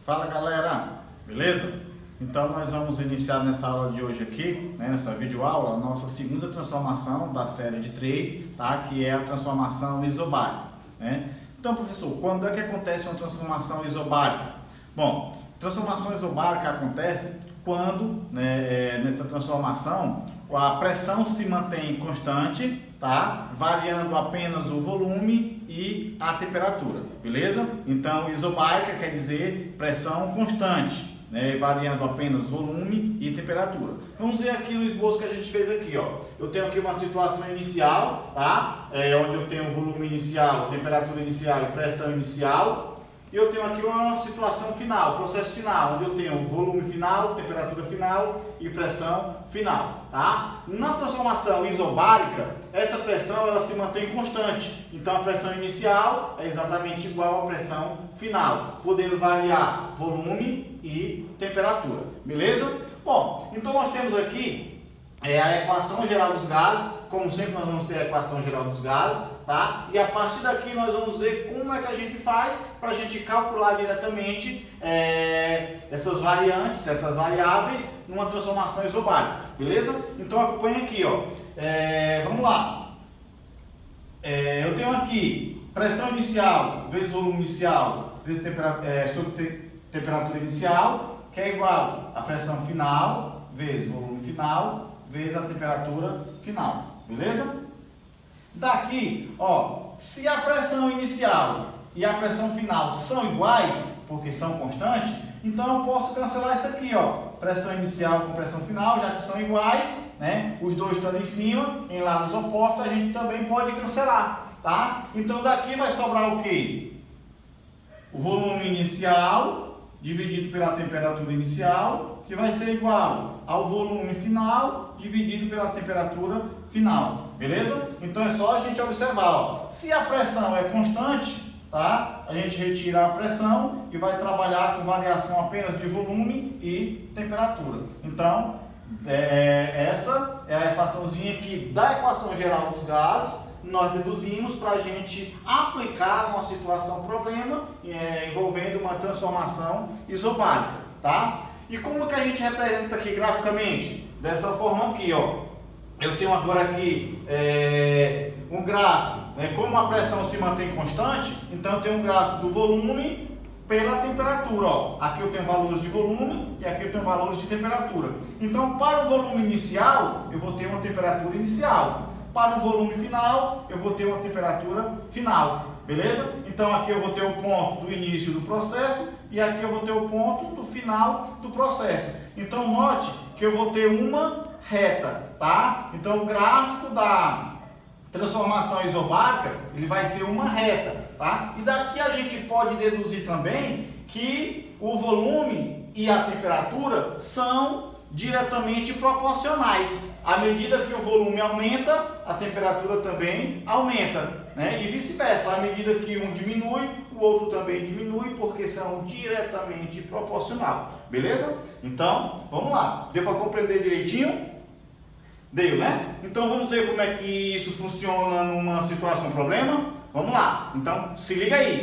Fala galera, beleza? Então nós vamos iniciar nessa aula de hoje aqui, nessa videoaula, a nossa segunda transformação da série de 3, tá? Que é a transformação isobárica, né? Então professor, quando é que acontece uma transformação isobárica? Bom, transformação isobárica acontece quando, nessa transformação, a pressão se mantém constante, tá? Variando apenas o volume e a temperatura, beleza? Então, isobárica quer dizer pressão constante, né? Variando apenas volume e temperatura. Vamos ver aqui no esboço que a gente fez aqui, ó. Eu tenho aqui uma situação inicial, tá? Onde eu tenho volume inicial, temperatura inicial e pressão inicial. E eu tenho aqui uma situação final, processo final, onde eu tenho volume final, temperatura final e pressão final, tá? Na transformação isobárica, essa pressão ela se mantém constante. Então a pressão inicial é exatamente igual à pressão final, podendo variar volume e temperatura, beleza? Bom, então nós temos aqui a equação geral dos gases. Como sempre nós vamos ter a equação geral dos gases, tá? E a partir daqui nós vamos ver como é que a gente faz para a gente calcular diretamente essas variantes, essas variáveis numa transformação isobárica, beleza? Então acompanha aqui, ó. Vamos lá. Eu tenho aqui pressão inicial vezes volume inicial vezes sobre temperatura inicial, que é igual a pressão final vezes volume final vezes a temperatura final. Beleza? Daqui, ó, se a pressão inicial e a pressão final são iguais, porque são constantes, então eu posso cancelar isso aqui, ó. Pressão inicial com pressão final, já que são iguais, né? Os dois estão em cima, em lados opostos, a gente também pode cancelar, tá? Então daqui vai sobrar o quê? O volume inicial dividido pela temperatura inicial, que vai ser igual ao volume final dividido pela temperatura final, beleza? Então é só a gente observar, ó. Se a pressão é constante, tá? A gente retira a pressão e vai trabalhar com variação apenas de volume e temperatura. Então, essa é a equaçãozinha aqui da equação geral dos gases. Nós deduzimos para a gente aplicar uma situação problema envolvendo uma transformação isobárica, tá? E como que a gente representa isso aqui graficamente? Dessa forma aqui, ó. Eu tenho agora aqui um gráfico, né? Como a pressão se mantém constante, então eu tenho um gráfico do volume pela temperatura, ó. Aqui eu tenho valores de volume e aqui eu tenho valores de temperatura. Então, para o volume inicial, eu vou ter uma temperatura inicial. Para o volume final, eu vou ter uma temperatura final, beleza? Então aqui eu vou ter o ponto do início do processo e aqui eu vou ter o ponto do final do processo. Então note que eu vou ter uma reta, tá? Então o gráfico da transformação isobárica, ele vai ser uma reta, tá? E daqui a gente pode deduzir também que o volume e a temperatura são diretamente proporcionais. À medida que o volume aumenta, a temperatura também aumenta, né? E vice-versa. À medida que um diminui, o outro também diminui, porque são diretamente proporcionais. Beleza? Então, vamos lá. Deu para compreender direitinho? Deu, né? Então, vamos ver como é que isso funciona numa situação problema? Vamos lá. Então, se liga aí.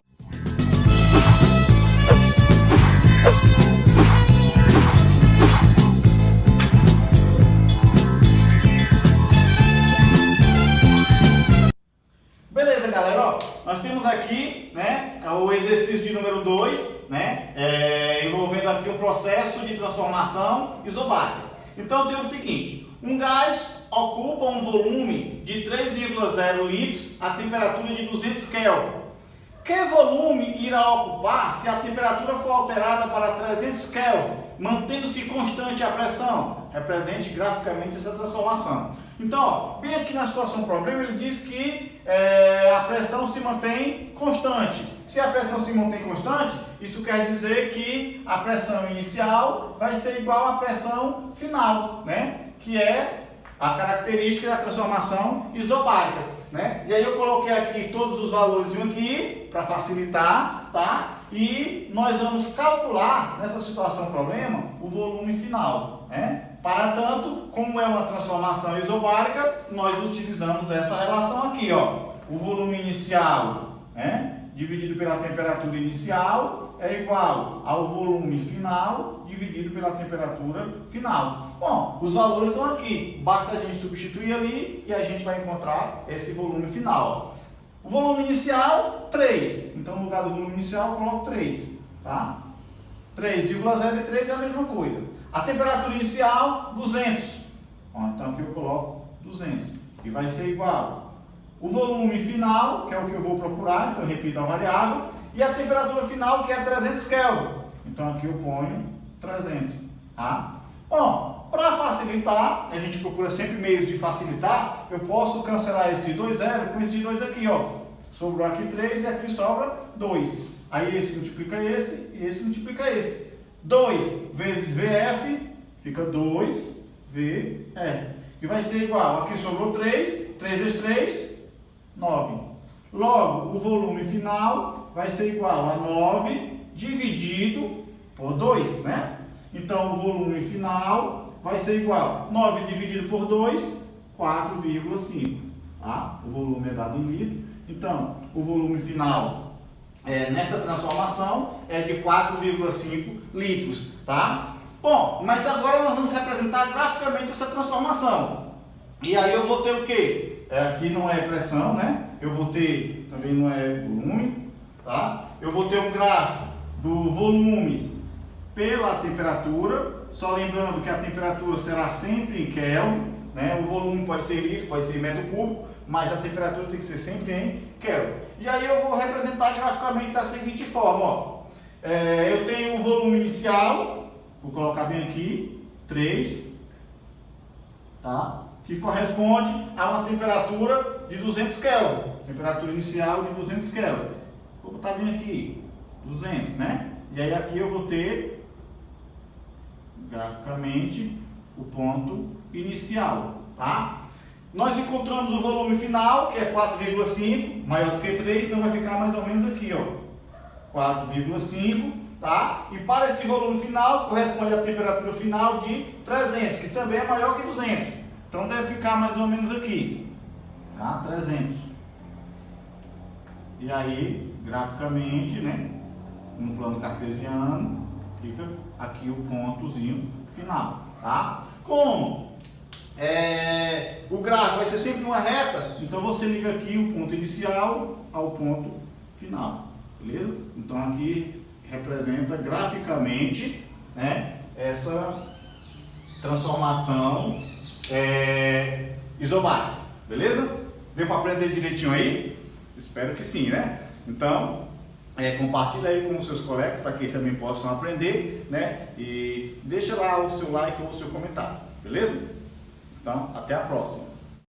Beleza, galera, ó, nós temos aqui, né, o exercício de número 2, né, envolvendo aqui o processo de transformação isobárica. Então tem o seguinte: um gás ocupa um volume de 3,0 litros a temperatura de 200 Kelvin. Que volume irá ocupar se a temperatura for alterada para 300 Kelvin, mantendo-se constante a pressão? Represente graficamente essa transformação. Então, ó, bem aqui na situação problema, ele diz que a pressão se mantém constante. Se a pressão se mantém constante, isso quer dizer que a pressão inicial vai ser igual à pressão final, né? Que é a característica da transformação isobárica, né? E aí eu coloquei aqui todos os valores aqui para facilitar, tá? E nós vamos calcular nessa situação problema o volume final, né? Para tanto, como é uma transformação isobárica, nós utilizamos essa relação aqui, ó. O volume inicial, né, dividido pela temperatura inicial é igual ao volume final dividido pela temperatura final. Bom, os valores estão aqui, basta a gente substituir ali e a gente vai encontrar esse volume final. O volume inicial, 3. Então, no lugar do volume inicial, eu coloco 3. Tá? 3,03 é a mesma coisa. A temperatura inicial, 200. Bom, então, aqui eu coloco 200. E vai ser igual. O volume final, que é o que eu vou procurar, então eu repito a variável. E a temperatura final, que é 300 Kelvin. Então, aqui eu ponho 300. Tá? Bom, para facilitar, a gente procura sempre meios de facilitar. Eu posso cancelar esse 2 zero com esses dois aqui, ó. Sobrou aqui 3 e aqui sobra 2. Aí esse multiplica esse e esse multiplica esse. 2 vezes VF fica 2 VF. E vai ser igual, aqui sobrou 3, 3 vezes 3, 9. Logo, o volume final vai ser igual a 9 dividido por 2, né? Então, o volume final vai ser igual a 9 dividido por 2, 4,5. Tá? O volume é dado em litro. Então, o volume final nessa transformação é de 4,5 litros. Tá? Bom, mas agora nós vamos representar graficamente essa transformação. E aí eu vou ter o quê? Aqui não é pressão, né? Eu vou ter, também não é volume. Tá? Eu vou ter um gráfico do volume pela temperatura, só lembrando que a temperatura será sempre em Kelvin, né? O volume pode ser litro, pode ser metro cúbico, mas a temperatura tem que ser sempre em Kelvin. E aí eu vou representar graficamente da seguinte forma, ó. Eu tenho o volume inicial, vou colocar bem aqui, 3, tá? Que corresponde a uma temperatura de 200 Kelvin, temperatura inicial de 200 Kelvin. Vou botar bem aqui, 200, né? E aí aqui eu vou ter graficamente o ponto inicial, tá? Nós encontramos o volume final, que é 4,5, maior do que 3, então vai ficar mais ou menos aqui, ó, 4,5, tá? E para esse volume final corresponde à temperatura final de 300, que também é maior que 200. Então deve ficar mais ou menos aqui, tá? 300. E aí, graficamente, né, no plano cartesiano, fica aqui o pontozinho final, tá? Como o gráfico vai ser sempre uma reta, então você liga aqui o ponto inicial ao ponto final, beleza? Então aqui representa graficamente, né, essa transformação isobárica, beleza? Deu para aprender direitinho aí? Espero que sim, né? Então, compartilha aí com os seus colegas para que eles também possam aprender, né? E deixa lá o seu like ou o seu comentário, beleza? Então, até a próxima.